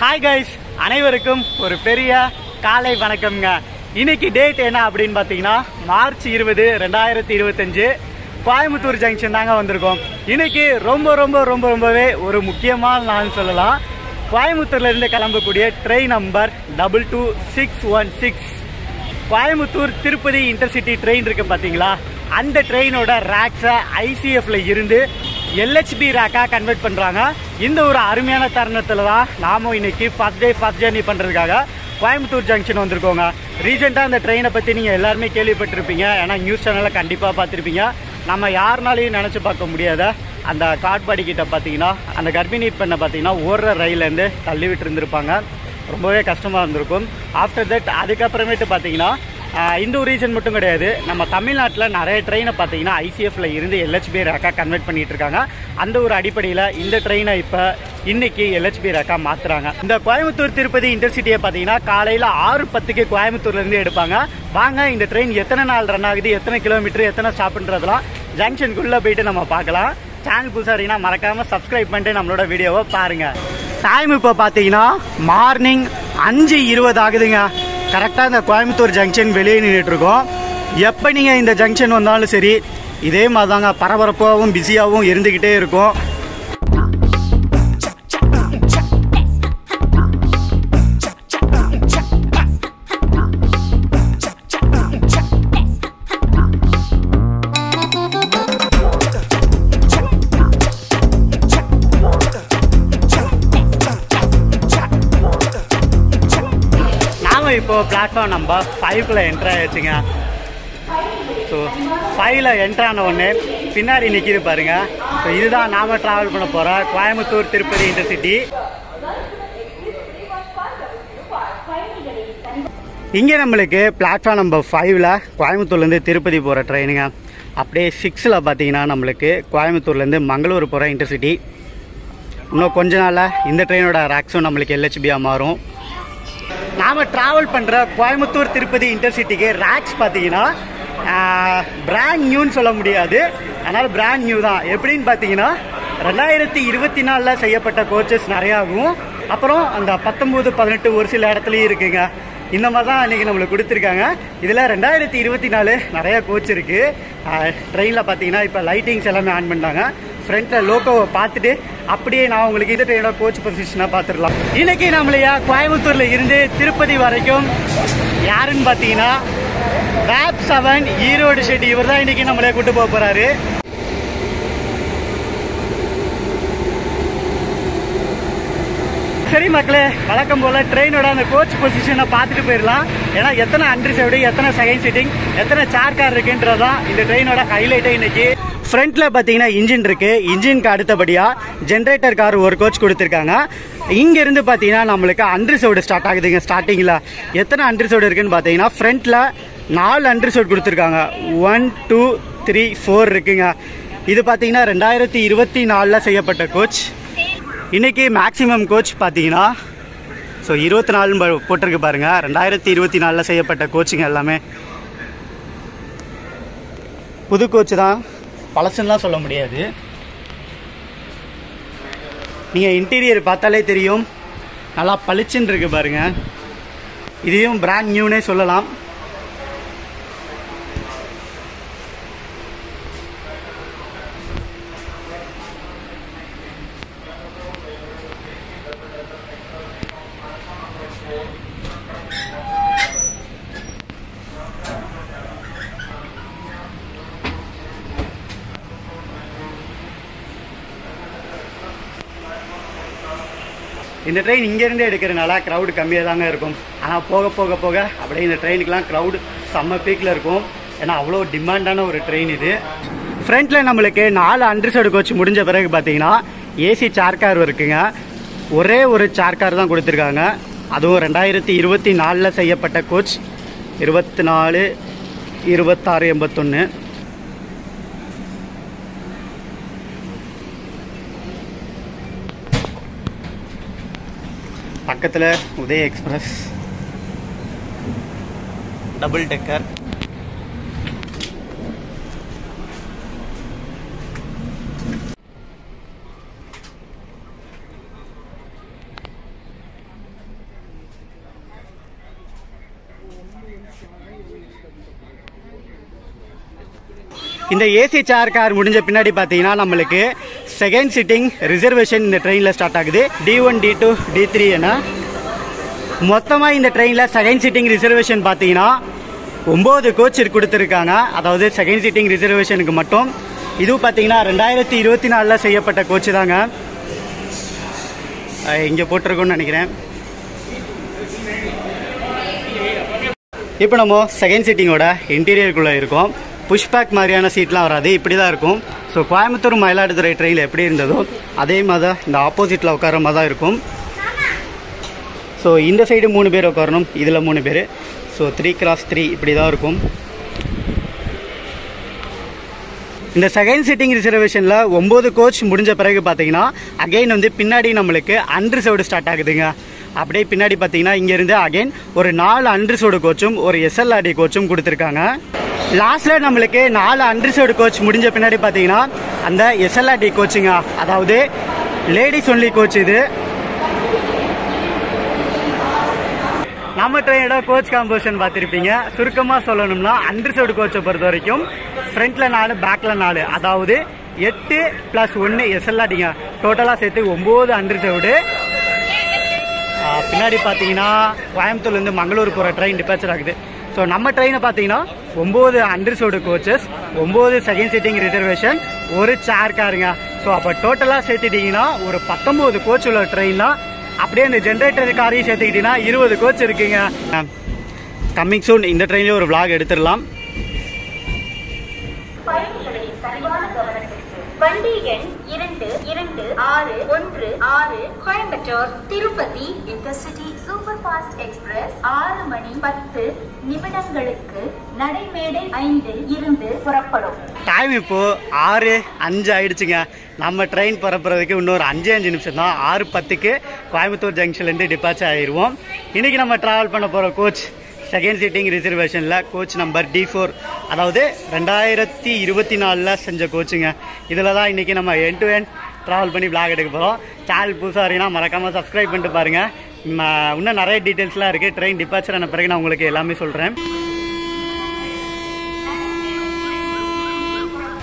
Hi guys, அனைவருக்கும் ஒரு பெரிய காலை வணக்கம்ங்க. இன்னைக்கு டேட் என்ன அப்படின்னு பார்த்தீங்கன்னா மார்ச் 20, 2025 கோயம்புத்தூர் ஜங்ஷன் தாங்க வந்திருக்கோம். இன்னைக்கு ரொம்பவே ஒரு முக்கியமான நாள்னு சொல்லலாம். கோயம்புத்தூர்லேருந்து கிளம்பக்கூடிய train number 22616 Coimbatore Tirupati intercity train இருக்கு பார்த்தீங்களா, அந்த ட்ரெயினோட ரேக்ஸை ஐசிஎஃப்ல இருந்து எல்ஹெச்பி ரேக்காக கன்வெர்ட் பண்ணுறாங்க. இந்த ஒரு அருமையான தருணத்தில் தான் நாமும் இன்னைக்கு ஃபர்ஸ்ட் ஜேர்னி பண்ணுறதுக்காக கோயம்புத்தூர் ஜங்ஷன் வந்திருக்கோங்க. ரீசெண்டாக அந்த ட்ரெயினை பற்றி நீங்கள் எல்லாருமே கேள்விப்பட்டிருப்பீங்க, ஏன்னா நியூஸ் சேனலில் கண்டிப்பாக பார்த்துருப்பீங்க. நம்ம யாருனாலையும் நினச்சி பார்க்க முடியாத அந்த காட்பாடி கிட்ட பார்த்தீங்கன்னா அந்த கர்ப்பிணி பெண்ணை பார்த்தீங்கன்னா ஓடுற ரயிலேருந்து தள்ளி விட்டு இருந்திருப்பாங்க. ரொம்பவே கஷ்டமாக இருந்திருக்கும். ஆஃப்டர் தட் அதுக்கப்புறமேட்டு பார்த்தீங்கன்னா இந்த ஒரு ரீசன் மட்டும் கிடையாது, நம்ம தமிழ்நாட்டில் நிறைய ட்ரெயினை பார்த்தீங்கன்னா ஐசிஎஃப்ல இருந்து எல்ஹெச்பி ரேக்காக கன்வெர்ட் பண்ணிட்டு இருக்காங்க. அந்த ஒரு அடிப்படையில் இந்த ட்ரெயினை இப்போ இன்னைக்கு எல்ஹெச்பி ரேக்காக மாற்றுறாங்க. இந்த கோயம்புத்தூர் திருப்பதி இன்டர்சிட்டியை பார்த்தீங்கன்னா காலையில் 6:10 கோயம்புத்தூர்லேருந்து எடுப்பாங்க. வாங்க இந்த ட்ரெயின் எத்தனை நாள் ரன் ஆகுது, எத்தனை கிலோமீட்டர், எத்தனை ஸ்டாப்ன்றதெல்லாம் ஜங்ஷனுக்குள்ளே போயிட்டு நம்ம பார்க்கலாம். சேனல் புதுசாக இருக்கீங்கன்னா மறக்காமல் சப்ஸ்கிரைப் பண்ணிட்டு நம்மளோட வீடியோவை பாருங்கள். டைம் இப்போ பார்த்தீங்கன்னா மார்னிங் 5:20 ஆகுதுங்க. கரெக்டாக இந்த கோயம்புத்தூர் ஜங்ஷன் வெளியே நின்றுட்டு இருக்கோம். எப்போ நீங்கள் இந்த ஜங்ஷன் வந்தாலும் சரி இதே மாதிரி தாங்க பரபரப்பாகவும் பிஸியாகவும் இருந்துக்கிட்டே இருக்கும். இப்போ பிளாட்ஃபார்ம் நம்பர் 5ல என்ட்ரு ஆயிடுச்சுங்க. ஸோ 5ல என்ட்ரு ஆன உடனே பின்னாடி நிற்கிது பாருங்க. ஸோ இதுதான் நாம டிராவல் பண்ண போகிற கோயம்புத்தூர் திருப்பதி இன்டர்சிட்டி. இங்கே நம்மளுக்கு பிளாட்ஃபார்ம் நம்பர் 5ல கோயம்புத்தூர்லேருந்து திருப்பதி போகிற ட்ரெயினுங்க. அப்படியே 6ல் பார்த்தீங்கன்னா நம்மளுக்கு கோயம்புத்தூர்லேருந்து மங்களூர் போகிற இன்டர்சிட்டி. இன்னும் கொஞ்ச நாளில் இந்த ட்ரெயினோட ரேக்ஸும் நம்மளுக்கு எல்ஹெச்பியாக மாறும். நாம் ட்ராவல் பண்ணுற கோயம்புத்தூர் திருப்பதி இன்டர்சிட்டிக்கு ரேக்ஸ் பார்த்தீங்கன்னா பிராண்ட் நியூன்னு சொல்ல முடியாது, அதனால் பிராண்ட் நியூ தான். எப்படின்னு பார்த்தீங்கன்னா 2024 செய்யப்பட்ட கோச்சஸ் நிறையாகும். அப்புறம் அந்த 19, 18 ஒரு சில இடத்துலையும் இருக்குங்க. இந்த மாதிரி தான் இன்றைக்கி நம்மளுக்கு கொடுத்துருக்காங்க. இதில் 2024 நிறையா கோச் இருக்குது. ட்ரெயினில் பார்த்தீங்கன்னா இப்போ லைட்டிங்ஸ் எல்லாமே ஆன் பண்ணிட்டாங்க. ஃப்ரண்ட்டில் லோகோவை பார்த்துட்டு அப்படியே நான் உங்களுக்கு இந்த ட்ரெயினோட கோச் பொசிஷனாக பார்த்துடலாம். இன்றைக்கி நம்மளையா கோயம்புத்தூரில் இருந்து திருப்பதி வரைக்கும் யாருன்னு பார்த்தீங்கன்னா வேப் 7 ஈரோடு ஷெட்டி, இவர் தான் இன்றைக்கி நம்மளே கூட்டு போக போகிறாரு. சரி மக்களே, வழக்கம் போல் ட்ரெயினோட அந்த கோச் பொசிஷனை பார்த்துட்டு போயிடலாம். ஏன்னா எத்தனை அன்ரிசர்வ்டு, எத்தனை செகண்ட் சிட்டிங், எத்தனை சேர் கார் இருக்குன்றதான் இந்த ட்ரெயினோட ஹைலைட்டே இன்னைக்கு. ஃப்ரண்ட்ல பார்த்தீங்கன்னா இன்ஜின் இருக்கு. இன்ஜினுக்கு அடுத்தபடியாக ஜென்ரேட்டர் கார் ஒரு கோச் கொடுத்துருக்காங்க. இங்கேருந்து பார்த்தீங்கன்னா நம்மளுக்கு அன்ரிசர்வ்டு ஸ்டார்ட் ஆகுதுங்க. ஸ்டார்டிங்கில் எத்தனை அன்ரிசர்வ்டு இருக்குன்னு பார்த்தீங்கன்னா ஃப்ரண்ட்டில் 4 அன்ரிசர்வ்டு கொடுத்துருக்காங்க. 1, 2, 3, 4 இருக்குங்க. இது பார்த்தீங்கன்னா 2024 செய்யப்பட்ட கோச். இன்னைக்கு மேக்ஸிமம் கோச் பார்த்தீங்கன்னா 24 போட்டிருக்கு பாருங்க. 2024 செய்யப்பட்ட கோச்சுங்க எல்லாமே. புது கோச்சு தான், பழசுன்னெலாம் சொல்ல முடியாது. நீங்கள் இன்டீரியர் பார்த்தாலே தெரியும், நல்லா பளிச்சுன்னு இருக்கு பாருங்க. இதையும் பிராண்ட் நியூனே சொல்லலாம். இந்த ட்ரெயின் இங்கேருந்தே எடுக்கிறதுனால க்ரௌடு கம்மியாக தாங்க இருக்கும். ஆனால் போக போக போக அப்படியே இந்த ட்ரெயினுக்கெலாம் க்ரௌடு செம்ம பீக்கில் இருக்கும். ஏன்னா அவ்வளோ டிமாண்டான ஒரு ட்ரெயின் இது. ஃப்ரண்ட்டில் நம்மளுக்கு 4 அன்ரிசர்வ்டு கோச் முடிஞ்ச பிறகு பார்த்தீங்கன்னா ஏசி சேர் கார் இருக்குங்க. ஒரே ஒரு சேர் கார் தான் கொடுத்துருக்காங்க. அதுவும் 2024 செய்யப்பட்ட கோச். 24, 26, 81. பக்கத்தில் உதய எக்ஸ்பிரஸ் டபுள் டெக்கர். இந்த ஏசி சேர் கார் முடிஞ்ச பின்னாடி பார்த்தீங்கன்னா நம்மளுக்கு செகண்ட் சிட்டிங் ரிசர்வேஷன் இந்த ட்ரெயினில் ஸ்டார்ட் ஆகுது. D1 D2 D3 என மொத்தமாக இந்த ட்ரெயினில் செகண்ட் சிட்டிங் ரிசர்வேஷன் பார்த்தீங்கன்னா 9 கோச் கொடுத்துருக்காங்க. அதாவது செகண்ட் சிட்டிங் ரிசர்வேஷனுக்கு மட்டும். இது பார்த்தீங்கன்னா 2024 செய்யப்பட்ட கோச்சு தாங்க. இங்கே போட்டிருக்கோன்னு நினைக்கிறேன். இப்போ நம்ம செகண்ட் சிட்டிங்கோட இன்டீரியருக்குள்ளே இருக்கோம். புஷ்பேக் மாதிரியான சீட்லாம் வராது, இப்படி தான் இருக்கும். ஸோ கோயம்புத்தூர் மயிலாடுதுறை ட்ரெயினில் எப்படி இருந்ததோ அதே மாதிரி தான் இந்த ஆப்போசிட்டில் உட்கார மாதிரி தான் இருக்கும். ஸோ இந்த சைடு 3 பேர் உட்காரணும், இதில் 3 பேர். ஸோ 3x3 இப்படி தான் இருக்கும். இந்த செகண்ட் சிட்டிங் ரிசர்வேஷனில் 9 கோச் முடிஞ்ச பிறகு பார்த்தீங்கன்னா அகைன் வந்து பின்னாடி நம்மளுக்கு அன்ரிசர்வ்டு ஸ்டார்ட் ஆகுதுங்க. அப்படியே பின்னாடி பார்த்தீங்கன்னா இங்கேருந்து அகைன் ஒரு 4 அன்ரிசர்வ்டு கோச்சும் ஒரு SLRD கோச்சும் கொடுத்துருக்காங்க. லாஸ்ட்டில் நம்மளுக்கு 4 அன்ரிசர்வ்டு கோச் முடிஞ்ச பின்னாடி பார்த்தீங்கன்னா அந்த SLRD கோச்சுங்க, அதாவது லேடிஸ் ஒன்லி கோச். இது நம்ம ட்ரெயினோட கோச் காம்போசிஷன் பார்த்துருப்பீங்க. சுருக்கமாக சொல்லணும்னா அன்ரிசர்வ்டு கோச்சை பொறுத்த வரைக்கும் ஃப்ரண்ட்டில் 4 பேக்கில் 4, அதாவது 8 + 1 SLRDங்க. டோட்டலாக சேர்த்து 9 அன்ரிசர்வ்டு. பின்னாடி பார்த்தீங்கன்னா கோயம்புத்தூர்லேருந்து மங்களூர் போகிற ட்ரெயின் டிபார்ச்சர் ஆகுது. ஸோ நம்ம ட்ரெயினை பார்த்தீங்கன்னா 9 unreserved coaches, 9 second sitting reservation, ஒரு சேர் காருங்க. ஸோ அப்போ டோட்டலாக சேர்த்துட்டிங்கன்னா ஒரு 19 கோச் உள்ள ட்ரெயின் தான். அப்படியே இந்த ஜென்ரேட்டர் காரையும் சேர்த்துக்கிட்டிங்கன்னா 20 கோச் இருக்குங்க. கம்மிங் சூன் இந்த ட்ரெயின்லேயே ஒரு vlog எடுத்துடலாம். வண்டி எண் 226116 Coimbatore Tirupati intercity super fast express 6 மணி 10 நிமிடங்களுக்கு நடைமேடை 5 இருந்து புறப்படும். டைம் இப்போ 6:05 ஆயிடுச்சுங்க. நம்ம ட்ரெயின் புறப்படுறதுக்கு இன்னொரு 5 நிமிஷம் தான். 6:10க்கு கோயம்புத்தூர் ஜங்ஷன்லேருந்து டிபார்ச்சர் ஆயிடுவோம். இன்னைக்கு நம்ம டிராவல் பண்ண போகிற கோச் செகண்ட் சிட்டிங் ரிசர்வேஷனில் கோச் நம்பர் D4, அதாவது 2024 செஞ்ச கோச்சுங்க. இதில் தான் இன்றைக்கி நம்ம எண்ட் டு எண்ட் ட்ராவல் பண்ணி vlog எடுக்க போகிறோம். சேனல் புதுசாக இருக்கீங்கன்னா மறக்காமல் சப்ஸ்கிரைப் பண்ணிட்டு பாருங்கள். இன்னும் நிறைய டீட்டெயில்ஸ்லாம் இருக்குது. ட்ரெயின் டிபார்ச்சர் ஆன பிறகு நான் உங்களுக்கு எல்லாமே சொல்கிறேன்.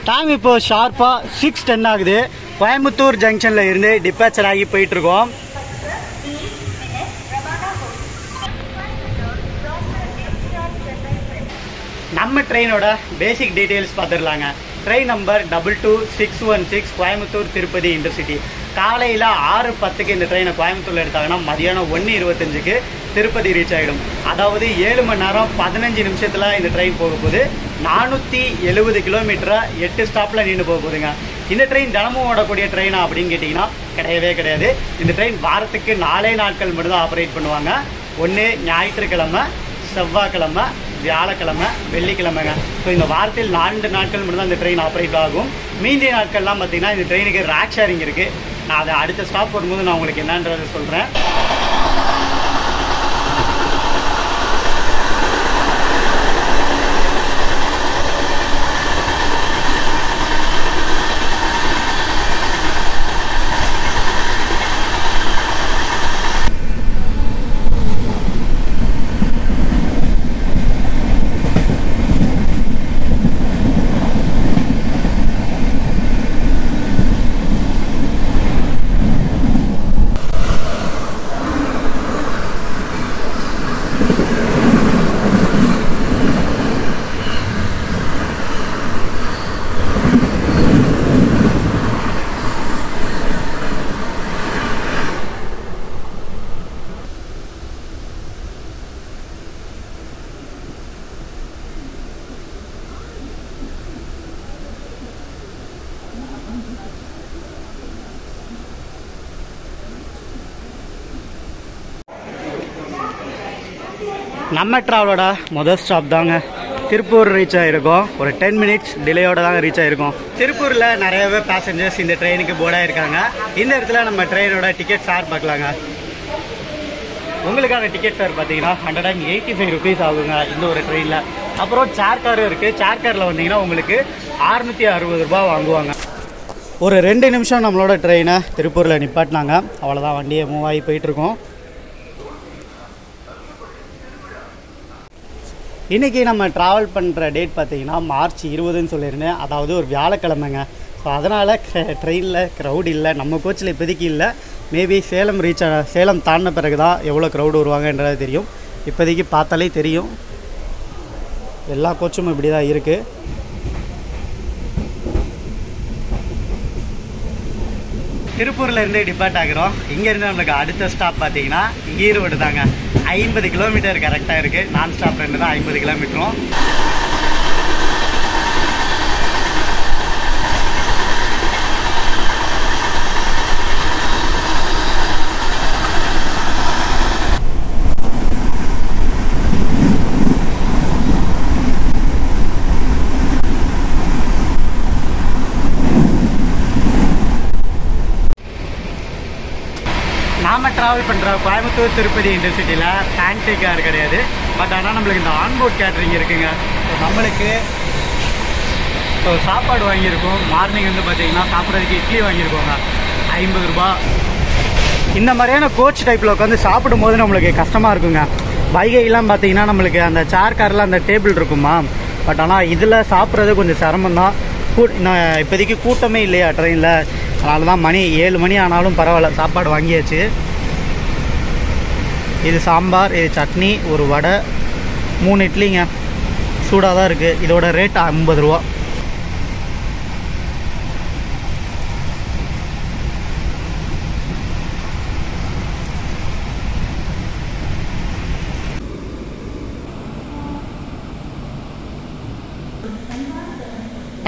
டைம் இப்போ ஷார்ப்பாக 6:10 ஆகுது. கோயம்புத்தூர் ஜங்ஷனில் இருந்து டிபார்ச்சர் ஆகி போயிட்டுருக்கோம். நம்ம ட்ரெயினோட பேசிக் டீட்டெயில்ஸ் பார்த்துடலாங்க. Train number 22616 Coimbatore Tirupati intercity. காலையில் 6:10க்கு இந்த ட்ரெயினை கோயம்புத்தூரில் எடுத்தாங்கன்னா மதியானம் 1:25க்கு திருப்பதி ரீச் ஆகிடும். அதாவது 7 மணி நேரம் 15 நிமிஷத்தில் இந்த ட்ரெயின் போக போகுது. 470 கிலோமீட்டரை 8 ஸ்டாப்பில் நின்று போக போகுதுங்க. இந்த ட்ரெயின் தினமும் ஓடக்கூடிய ட்ரெயினா அப்படின்னு கேட்டிங்கன்னா கிடையவே கிடையாது. இந்த ட்ரெயின் வாரத்துக்கு 4 நாட்கள் மட்டும்தான் ஆப்ரேட் பண்ணுவாங்க. ஒன்று ஞாயிற்றுக்கிழமை, செவ்வாய்க்கிழமை, வியாழக்கிழமை, வெள்ளிக்கிழமைங்க. ஸோ இந்த வாரத்தில் 4 நாட்கள் மட்டும் தான் இந்த ட்ரெயின் ஆப்ரேட் ஆகும். மீதி நாட்கள்லாம் பார்த்தீங்கன்னா இந்த ட்ரெயினுக்கு ரேக் ஷேரிங் இருக்குது. நான் அதை அடுத்த ஸ்டாப் வரும்போது நான் உங்களுக்கு என்னன்றதை சொல்கிறேன். நம்ம ட்ராவலோட முதல் ஸ்டாப் தாங்க திருப்பூர் ரீச் ஆகிருக்கோம். ஒரு 10 மினிட்ஸ் டிலேயோட தாங்க ரீச் ஆகிருக்கோம். திருப்பூரில் நிறையவே பேசஞ்சர்ஸ் இந்த ட்ரெயினுக்கு போர்டாக இருக்காங்க. இந்த இடத்துல நம்ம ட்ரெயினோட டிக்கெட் ஃபேர் பார்க்கலாங்க. உங்களுக்கான டிக்கெட் ஃபேர் பார்த்தீங்கன்னா 185 ருபீஸ் ஆகுங்க இந்த ஒரு ட்ரெயினில். அப்புறம் சேர் காரும் இருக்குது. சேர் காரில் வந்தீங்கன்னா உங்களுக்கு 660 ரூபா வாங்குவாங்க. ஒரு 2 நிமிஷம் நம்மளோட ட்ரெயினை திருப்பூரில் நிப்பாட்டினாங்க. அவ்வளோதான், வண்டியை மூவ் ஆகி போயிட்டுருக்கோம். இன்றைக்கி நம்ம ட்ராவல் பண்ணுற டேட் பார்த்திங்கன்னா மார்ச் 20ன்னு சொல்லியிருந்தேன், அதாவது ஒரு வியாழக்கிழமைங்க. ஸோ அதனால் ட்ரெயினில் க்ரௌட் இல்லை, நம்ம கோச்சில் இப்போதைக்கு இல்லை. மேபி சேலம் தாண்டின பிறகு தான் எவ்வளோ க்ரௌடு வருவாங்கன்றது தெரியும். இப்போதைக்கு பார்த்தாலே தெரியும், எல்லா கோச்சும் இப்படி தான் இருக்குது. திருப்பூர்லேருந்து டிபார்ட் ஆகிறோம். இங்கேருந்து நம்மளுக்கு அடுத்த ஸ்டாப் பார்த்தீங்கன்னா ஈரோடு தாங்க. 50 கிலோமீட்டர் கரெக்டாக இருக்குது. நான் ஸ்டாப் ரெண்டு தான் 50 கிலோமீட்டரும். நாம் ட்ராவல் பண்ணுற கோயம்புத்தூர் திருப்பதி இன்டர்சிட்டியில் பேண்ட்ரி கார் கிடையாது. பட் ஆனால் நம்மளுக்கு இந்த ஆன்போர்ட் கேட்ரிங் இருக்குங்க. ஸோ நம்மளுக்கு சாப்பாடு வாங்கியிருக்கோம். மார்னிங் வந்து பார்த்திங்கன்னா சாப்பிட்றதுக்கு இட்லி வாங்கியிருக்கோங்க, 50 ரூபா. இந்த மாதிரியான கோச் டைப்பில் உட்காந்து சாப்பிடும் போது நம்மளுக்கு கஷ்டமாக இருக்குங்க. வைகையெல்லாம் பார்த்திங்கன்னா நம்மளுக்கு அந்த சேர் காரில் அந்த டேபிள் இருக்குமா. பட் ஆனால் இதில் சாப்பிட்றது கொஞ்சம் சிரமந்தான். இப்போதைக்கு கூட்டமே இல்லையா ட்ரெயினில், அதனால தான் 7 மணி ஆனாலும் பரவாயில்ல, சாப்பாடு வாங்கியாச்சு. இது சாம்பார், இது சட்னி, ஒரு வடை, 3 இட்லிங்க. சூடாக தான் இருக்குது. இதோட ரேட் 50 ரூபா.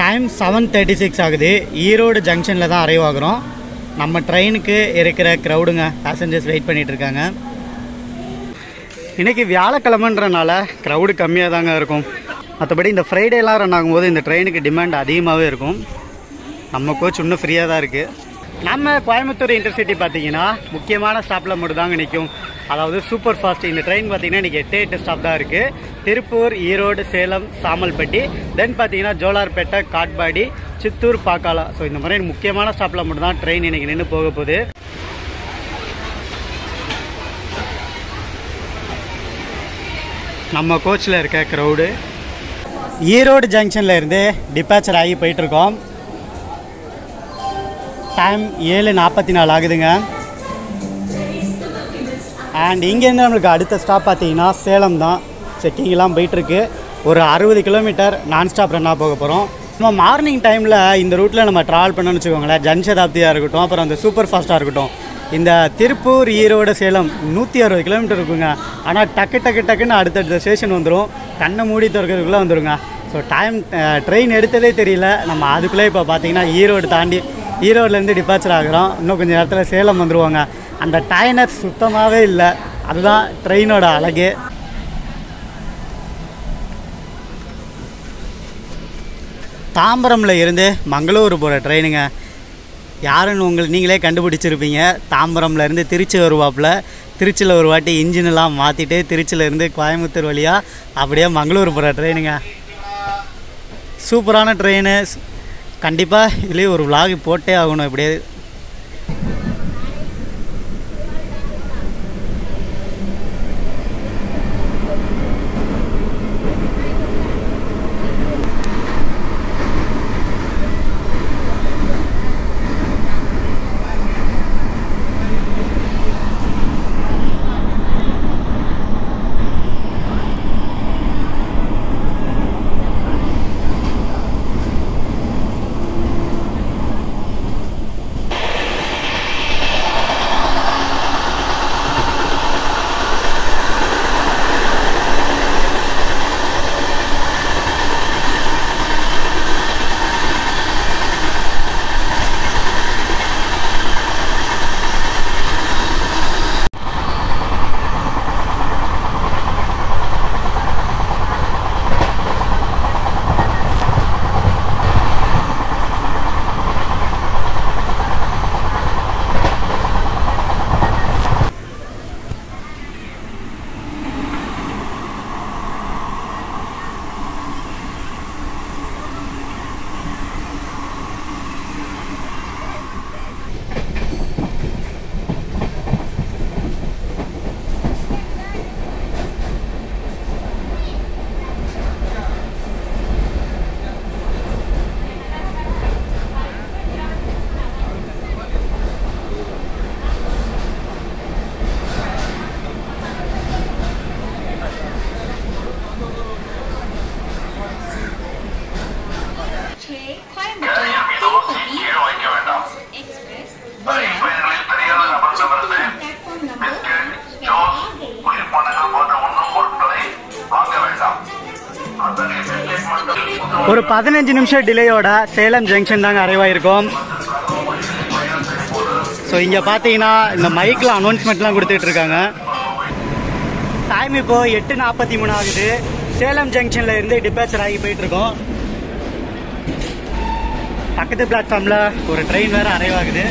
டைம் 7:36 ஆகுது. ஈரோடு ஜங்ஷனில் தான் அரைவ் ஆகிறோம். நம்ம ட்ரெயினுக்கு இருக்கிற க்ரௌடுங்க, பேசஞ்சர்ஸ் வெயிட் பண்ணிகிட்ருக்காங்க. இன்றைக்கி வியாழக்கிழமைன்றனால க்ரௌடு கம்மியாக தாங்க இருக்கும். மற்றபடி இந்த ஃப்ரைடேலாம் ரன் ஆகும்போது இந்த ட்ரெயினுக்கு டிமாண்ட் அதிகமாகவே இருக்கும். நம்ம கோச் இன்னும் ஃப்ரீயாக தான் இருக்குது. நம்ம கோயம்புத்தூர் இன்டர்சிட்டி பார்த்திங்கன்னா முக்கியமான ஸ்டாப்பில் மட்டும் தாங்க நிற்கும். அதாவது சூப்பர் ஃபாஸ்ட். இந்த ட்ரெயின் பார்த்திங்கன்னா இன்றைக்கி 8 ஸ்டாப் தான் இருக்குது. திருப்பூர், ஈரோடு, சேலம், சாமல்பட்டி, தென் பார்த்திங்கன்னா ஜோலார்பேட்டை, காட்பாடி, சித்தூர், பாக்காலா. ஸோ இந்த மாதிரி முக்கியமான ஸ்டாப்பில் மட்டும் தான் ட்ரெயின் இன்றைக்கி நின்று போக போகுது. நம்ம கோச்சில் இருக்க க்ரௌடு. ஈரோடு ஜங்ஷனில் இருந்து டிபாச்சர் ஆகி போயிட்டுருக்கோம். டைம் 7:44 ஆகுதுங்க. அண்ட் இங்கேருந்து நம்மளுக்கு அடுத்த ஸ்டாப் பார்த்தீங்கன்னா சேலம் தான். செக்கிங்லாம் போயிட்டுருக்கு. ஒரு 60 கிலோமீட்டர் நான் ஸ்டாப் ரன்னாக போக போகிறோம். நம்ம மார்னிங் டைமில் இந்த ரூட்டில் நம்ம ட்ராவல் பண்ணணும்னு வச்சுக்கோங்களேன். ஜன்சதாப்தியாக இருக்கட்டும், அப்புறம் அந்த சூப்பர் ஃபாஸ்ட்டாக இருக்கட்டும், இந்த திருப்பூர், ஈரோடு, சேலம் 160 கிலோமீட்டர் இருக்குங்க. ஆனால் டக்குன்னு அடுத்தடுத்த ஸ்டேஷன் வந்துடும். கண்ணை மூடி திறக்கிறதுக்குள்ளே வந்துடுங்க. ஸோ ட்ரெயின் எடுத்ததே தெரியல. நம்ம அதுக்குள்ளே இப்போ பார்த்தீங்கன்னா ஈரோட்லேருந்து டிபார்ச்சர் ஆகிறோம். இன்னும் கொஞ்சம் நேரத்தில் சேலம் வந்துடுவாங்க. அந்த டயர்னஸ் சுத்தமாகவே இல்லை. அதுதான் ட்ரெயினோட அழகு. தாம்பரமில் இருந்து மங்களூர் போகிற ட்ரெயினுங்க. யாருன்னு நீங்களே கண்டுபிடிச்சிருப்பீங்க. தாம்பரமில் இருந்து திருச்சி வருவாப்பில். திருச்சியில் ஒரு வாட்டி இன்ஜினெலாம் மாற்றிட்டு திருச்சியிலேருந்து கோயம்புத்தூர் வழியாக அப்படியே மங்களூர் போகிற ட்ரெயினுங்க. சூப்பரான ட்ரெயின். கண்டிப்பாக இதுலேயே ஒரு vlog போட்டே ஆகணும். இப்படியே ஒரு 15 நிமிஷம் டிலேயோட சேலம் ஜங்ஷன் தாங்க அரைவாயிருக்கோம். ஸோ இங்கே பார்த்தீங்கன்னா இந்த மைக்கில் அனௌன்ஸ்மெண்ட்லாம் கொடுத்துட்டு இருக்காங்க. டைம் இப்போ 8:43 ஆகுது. சேலம் ஜங்ஷன்ல இருந்து டிபாச்சர் ஆகி போயிட்டு இருக்கோம். பக்கத்து பிளாட்ஃபார்ம்ல ஒரு ட்ரெயின் வேற அரைவ் ஆகுது.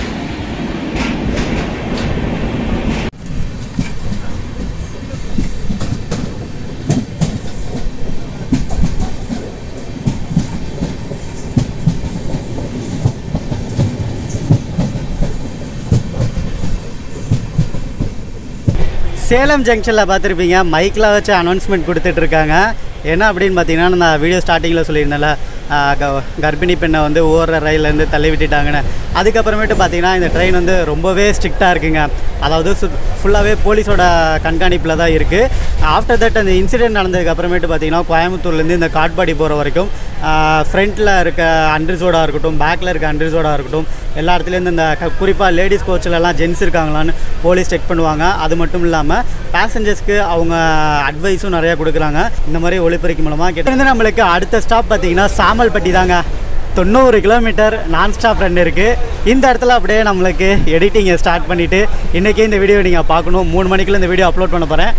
சேலம் ஜங்ஷனில் பார்த்துருப்பீங்க மைக்கில் வச்சு அனௌன்ஸ்மெண்ட் கொடுத்துட்டு இருக்காங்க. என்ன அப்படின்னு பார்த்தீங்கன்னா, நான் வீடியோ ஸ்டார்டிங்கில் சொல்லியிருந்தேன்ல, கர்ப்பிணி பெண்ணை வந்து ஓடுற ரயிலேருந்து தள்ளி விட்டுட்டாங்கன்னு. அதுக்கப்புறமேட்டு பார்த்தீங்கன்னா இந்த ட்ரெயின் வந்து ரொம்பவே ஸ்ட்ரிக்டாக இருக்குங்க. அதாவது ஃபுல்லாகவே போலீஸோட கண்காணிப்பில் தான் இருக்குது. ஆஃப்டர் தட் அந்த இன்சிடென்ட் நடந்ததுக்கு அப்புறமேட்டு பார்த்தீங்கன்னா கோயம்புத்தூர்லேருந்து இந்த காட்பாடி போகிற வரைக்கும் ஃப்ரண்ட்டில் இருக்க அன்ரிசோடாக இருக்கட்டும், பேக்கில் இருக்க அன்ரிசோடாக இருக்கட்டும், எல்லா இடத்துலேருந்து இந்த குறிப்பாக லேடிஸ் கோச்சிலலாம் ஜென்ஸ் இருக்காங்களான்னு போலீஸ் செக் பண்ணுவாங்க. அது மட்டும் இல்லாமல் பேசஞ்சர்ஸ்க்கு அவங்க அட்வைஸும் நிறையா கொடுக்குறாங்க இந்த மாதிரி ஒளிபெருக்கி மூலமாக. கிட்டேருந்து நம்மளுக்கு அடுத்த ஸ்டாப் பார்த்தீங்கன்னா சாமல்பட்டி தாங்க. 90 கிலோமீட்டர் நான் ஸ்டாப் ரன் இருக்குது. இந்த இடத்துல அப்படியே நம்மளுக்கு எடிட்டிங்கை ஸ்டார்ட் பண்ணிவிட்டு இன்றைக்கி இந்த வீடியோ நீங்கள் பார்க்கணும். 3 மணிக்குள்ள இந்த வீடியோ அப்லோட் பண்ண போகிறேன்.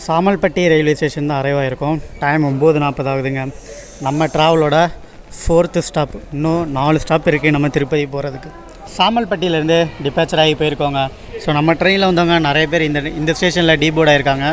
சாமல்பட்டி ரயில்வே ஸ்டேஷன் தான் அரைவாயிருக்கும். டைம் 9:40 ஆகுதுங்க. நம்ம ட்ராவலோட 4th ஸ்டாப். இன்னும் 4 ஸ்டாப் இருக்குது நம்ம திருப்பதி போகிறதுக்கு. சாமல்பட்டியிலேருந்து டிபாச்சர் ஆகி போயிருக்கோங்க. ஸோ நம்ம ட்ரெயினில் வந்தவங்க நிறைய பேர் இந்த ஸ்டேஷனில் டீபோர்ட் ஆகிருக்காங்க.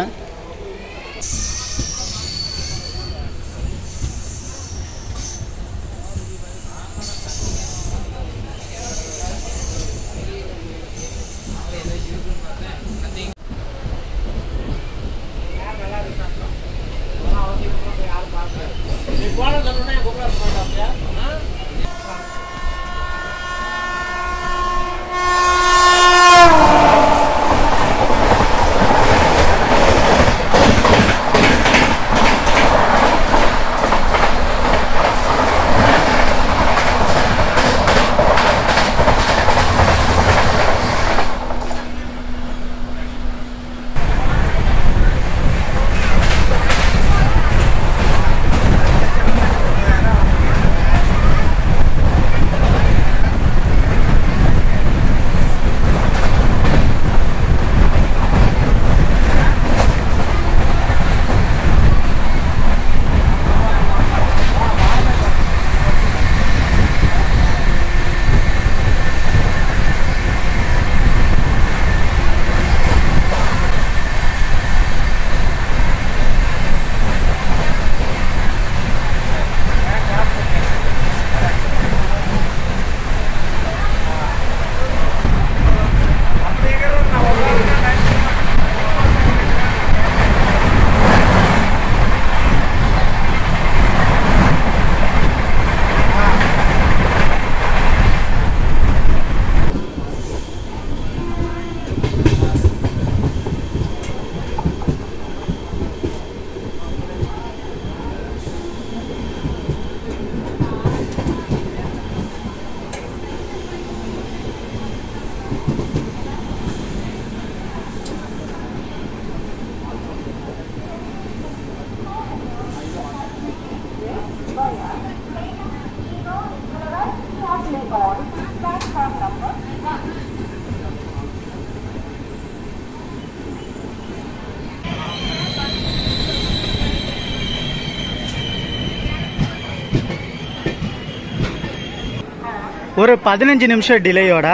ஒரு 15 நிமிஷம் டிலேயோட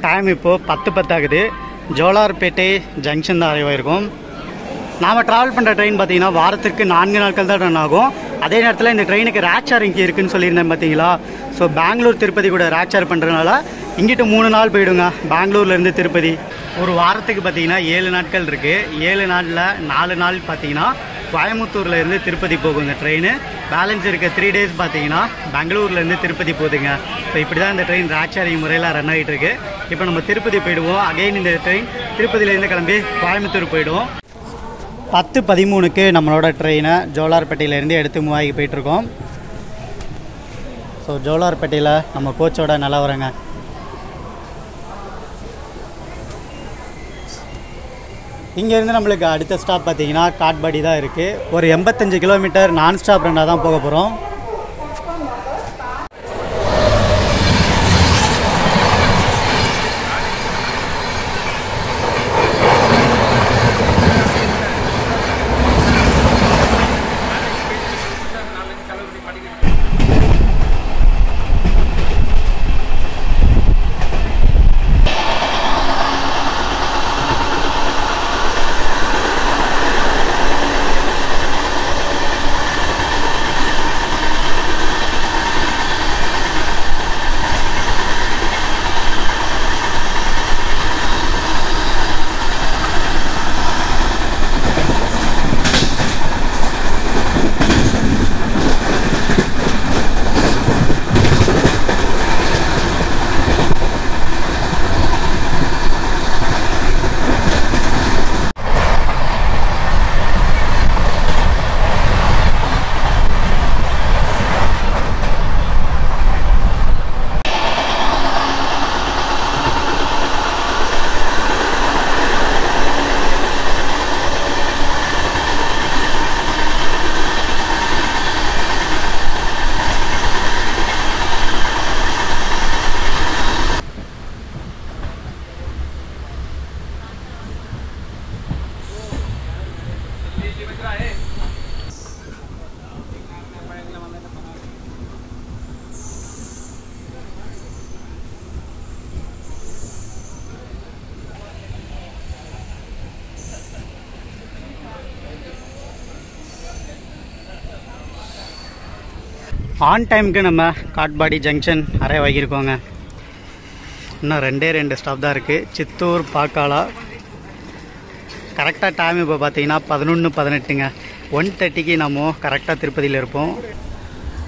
டைம் இப்போது 10:10 ஆகுது. ஜோலார்பேட்டை ஜங்ஷன் தான் அரைவாயிருக்கும். நாம் ட்ராவல் பண்ணுற ட்ரெயின் பார்த்தீங்கன்னா வாரத்திற்கு 4 நாட்கள் தான் ரன் ஆகும். அதே நேரத்தில் இந்த ட்ரெயினுக்கு ரேக்சார் இங்கே இருக்குதுன்னு சொல்லியிருந்தேன் பார்த்தீங்களா. ஸோ பெங்களூர் திருப்பதி கூட ரேக்சார் பண்ணுறதுனால இங்கிட்ட 3 நாள் போயிடுங்க. பெங்களூர்லேருந்து திருப்பதி ஒரு வாரத்துக்கு பார்த்தீங்கன்னா 7 நாட்கள் இருக்குது. 7 நாளில் 4 நாள் பார்த்தீங்கன்னா கோயம்புத்தூர்லேருந்து திருப்பதி போகும் இந்த ட்ரெயின். பேலன்ஸ் இருக்க 3 டேஸ் பார்த்தீங்கன்னா பெங்களூர்லேருந்து திருப்பதி போகுதுங்க. ஸோ இப்படி தான் இந்த ட்ரெயின் ரேக்சாரிங் முறையில் ரன் ஆகிட்டு இருக்கு. இப்போ நம்ம திருப்பதி போயிடுவோம். அகைன் இந்த ட்ரெயின் திருப்பதியிலேருந்து கிளம்பி கோயம்புத்தூர் போயிடுவோம். 10:13க்கு நம்மளோட ட்ரெயினை ஜோலார்பேட்டையிலேருந்து எடுத்து மூவாகி போயிட்டுருக்கோம். ஸோ ஜோலார்பேட்டையில் நம்ம கோச்சோட நிலவரங்க. இங்கேருந்து நம்மளுக்கு அடுத்த ஸ்டாப் பார்த்தீங்கன்னா காட்பாடி தான் இருக்குது. ஒரு 85 கிலோமீட்டர் நான் ஸ்டாப் ரன்னாக தான் போக போகிறோம். ஆன் டைமுக்கு நம்ம காட்பாடி ஜங்ஷன் அரைவ் ஆகியிருக்கோங்க. இன்னும் 2 ஸ்டாப் தான் இருக்குது. சித்தூர், பாக்காளா. கரெக்டாக டைம் இப்போ பார்த்தீங்கன்னா 11:18ங்க. 1:30க்கு நம்ம கரெக்டாக திருப்பதியில் இருப்போம்.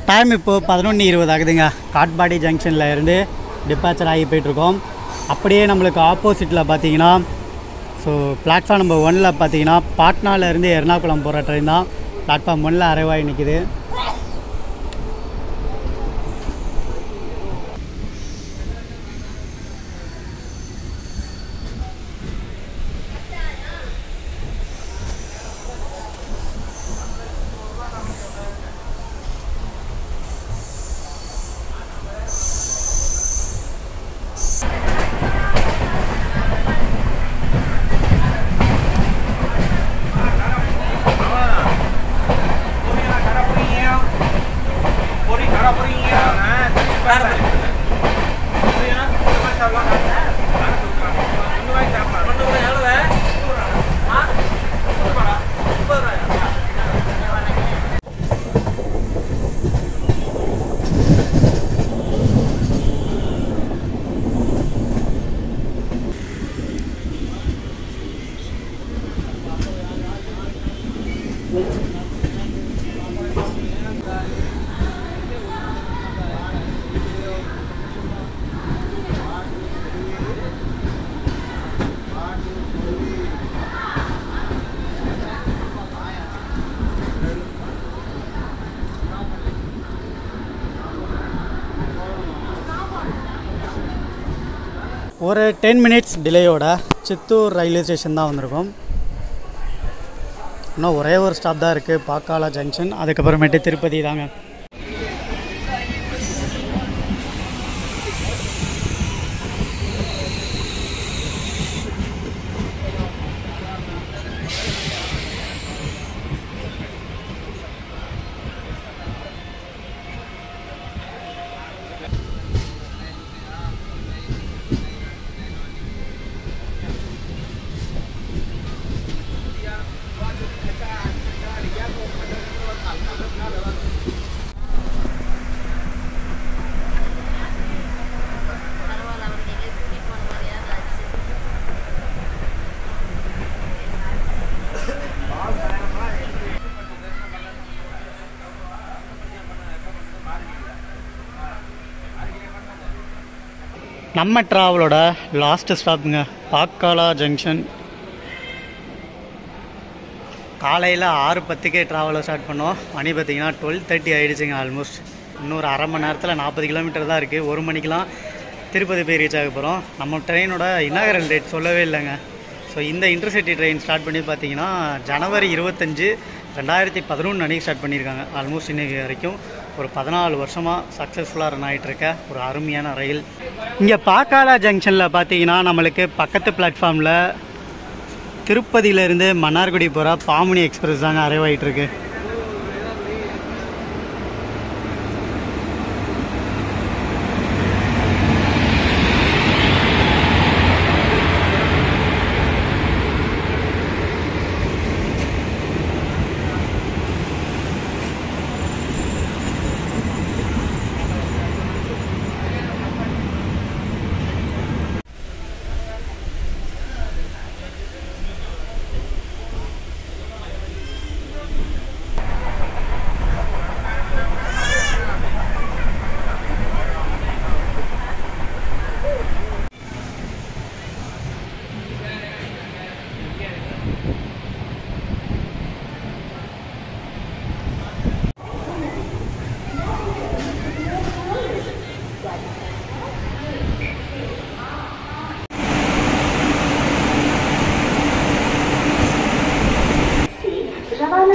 டைம் இப்போது 11:20 ஆகுதுங்க. காட்பாடி ஜங்ஷனில் இருந்து டிபார்ச்சர் ஆகி போயிட்டுருக்கோம். அப்படியே நம்மளுக்கு ஆப்போசிட்டில் பார்த்தீங்கன்னா ஸோ பிளாட்ஃபார்ம் நம்பர் 1ல் பார்த்தீங்கன்னா பாட்னாலேருந்து எர்ணாகுளம் போகிற ட்ரெயின் தான் பிளாட்ஃபார்ம் 1ல் அரைவ் ஆகி நிற்கிது. ஒரு 10 மினிட்ஸ் டிலேயோட சித்தூர் ரயில்வே ஸ்டேஷன் தான் வந்திருக்கோம். இன்னும் ஒரே ஒரு ஸ்டாப் தான் இருக்குது, பாக்காளா ஜங்ஷன். அதுக்கப்புறமேட்டு திருப்பதி தாங்க. நம்ம ட்ராவலோட லாஸ்ட் ஸ்டாப்புங்க பாக்காலா ஜங்ஷன். காலையில் 6:10 ட்ராவலை ஸ்டார்ட் பண்ணோம். மணி பார்த்திங்கன்னா 12:30 ஆகிடுச்சுங்க. ஆல்மோஸ்ட் இன்னொரு அரை மணி நேரத்தில் 40 கிலோமீட்டர் தான் இருக்குது. 1 மணிக்கெலாம் திருப்பதி போய் ரீச் ஆக போகிறோம். நம்ம ட்ரெயினோட இனாகரல் டேட் சொல்லவே இல்லைங்க. ஸோ இந்த இன்டர்சிட்டி ட்ரெயின் ஸ்டார்ட் பண்ணி பார்த்தீங்கன்னா ஜனவரி 25, 2011 அன்றைக்கி ஸ்டார்ட் பண்ணியிருக்காங்க. ஆல்மோஸ்ட் இன்றைக்கி வரைக்கும் ஒரு 14 வருஷமாக சக்ஸஸ்ஃபுல்லாக ரன் ஆகிட்டுருக்க ஒரு அருமையான ரயில். இங்கே பாக்காலா ஜங்ஷனில் பார்த்தீங்கன்னா நம்மளுக்கு பக்கத்து பிளாட்ஃபார்மில் திருப்பதியிலேருந்து மன்னார்குடி போகிற பாமுனி எக்ஸ்பிரஸ் தாங்க அரைவ் ஆகிட்டுருக்கு.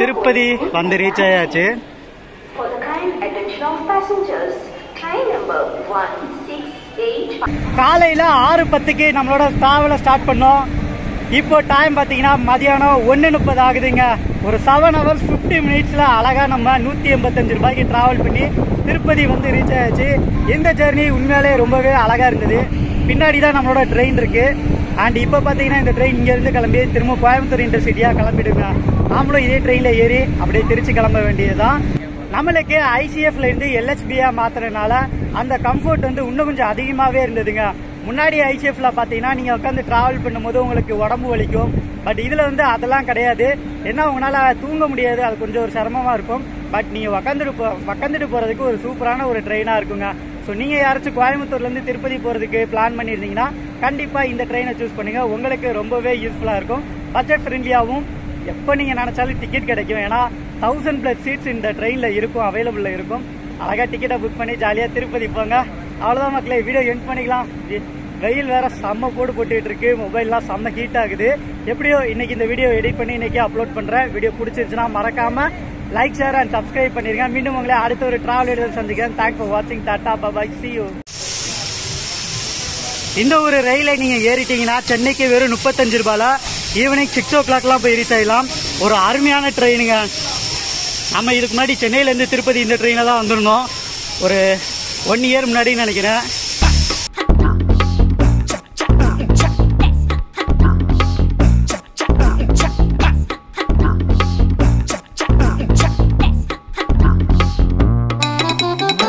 திருப்பதி வந்து ரீச் ஆயாச்சு. காலையில் 6:10 நம்மளோட டிராவலை ஸ்டார்ட் பண்ணோம். இப்போ டைம் பார்த்தீங்கன்னா மதியானம் 1:30 ஆகுதுங்க. ஒரு 7 hours 50 minutes அழகாக நம்ம 185 ரூபாய்க்கு ட்ராவல் பண்ணி திருப்பதி வந்து ரீச் ஆயாச்சு. இந்த ஜெர்னி உண்மையாலே ரொம்பவே அழகாக இருந்தது. பின்னாடி தான் நம்மளோட ட்ரெயின் இருக்குது. அண்ட் இப்போ பார்த்தீங்கன்னா இந்த ட்ரெயின் இங்கேருந்து கிளம்பி திரும்ப கோயம்புத்தூர் இன்டர்சிட்டியாக கிளம்பிடுங்க. நாமளும் இதே ட்ரெயினில் ஏறி அப்படியே திருச்சி கிளம்ப வேண்டியது தான். நம்மளுக்கு ஐசிஎஃப்லேருந்து எல்ஹெச்பியாக மாற்றுறதுனால அந்த கம்ஃபர்ட் வந்து இன்னும் கொஞ்சம் அதிகமாகவே இருந்ததுங்க. முன்னாடி ஐசிஎஃப்ல பார்த்தீங்கன்னா நீங்கள் உட்காந்து ட்ராவல் பண்ணும்போது உங்களுக்கு உடம்பு வலிக்கும். பட் இதில் வந்து அதெல்லாம் கிடையாது. ஏன்னா உங்களால் தூங்க முடியாது, அது கொஞ்சம் ஒரு சிரமமாக இருக்கும். பட் நீங்கள் உக்காந்துட்டு போகிறதுக்கு ஒரு சூப்பரான ஒரு ட்ரெயினாக இருக்குங்க. ஸோ நீங்கள் யாராச்சும் கோயம்புத்தூர்லேருந்து திருப்பதி போகிறதுக்கு பிளான் பண்ணியிருந்தீங்கன்னா கண்டிப்பாக இந்த ட்ரெயினை சூஸ் பண்ணுங்கள். உங்களுக்கு ரொம்பவே யூஸ்ஃபுல்லாக இருக்கும். பட்ஜெட் ஃப்ரெண்ட்லியாகவும் எப்போ நீங்கள் நினச்சாலும் டிக்கெட் கிடைக்கும். ஏன்னா 1000+ சீட்ஸ் இந்த ட்ரெயினில் இருக்கும், அவைலபிளில் இருக்கும். அழகாக டிக்கெட்டை புக் பண்ணி ஜாலியாக திருப்பதி போங்க. அவ்வளோதான் மக்களே, வீடியோ எண்ட் பண்ணிக்கலாம். வெயில் வேறு செம்ம போட்டுக்கிட்டு இருக்கு, மொபைல்லாம் செம்ம ஹீட் ஆகுது. எப்படியோ இன்னைக்கு இந்த வீடியோ எடிட் பண்ணி இன்னைக்கு அப்லோட் பண்ணுறேன். வீடியோ பிடிச்சிருச்சுன்னா மறக்காமல் லைக், ஷேர் அண்ட் சப்ஸ்கிரைப் பண்ணிருங்க. மீண்டும் உங்களை அடுத்த ஒரு டிராவல் வீடியோ சந்திக்கிறேன். தேங்க்ஸ் ஃபார் வாட்சிங். Tata bye, see you. இந்த ஒரு ரயிலை நீங்கள் ஏறிட்டீங்கன்னா சென்னைக்கு வெறும் 35 ரூபாயில் ஈவினிங் 6 o'clock போய் ரீச் ஆகலாம். ஒரு அருமையான ட்ரெயினுங்க. நம்ம இதுக்கு முன்னாடி சென்னையிலேருந்து திருப்பதி இந்த ட்ரெயினில் தான் வந்திருந்தோம். ஒரு 1 year முன்னாடி நினைக்கிறேன்.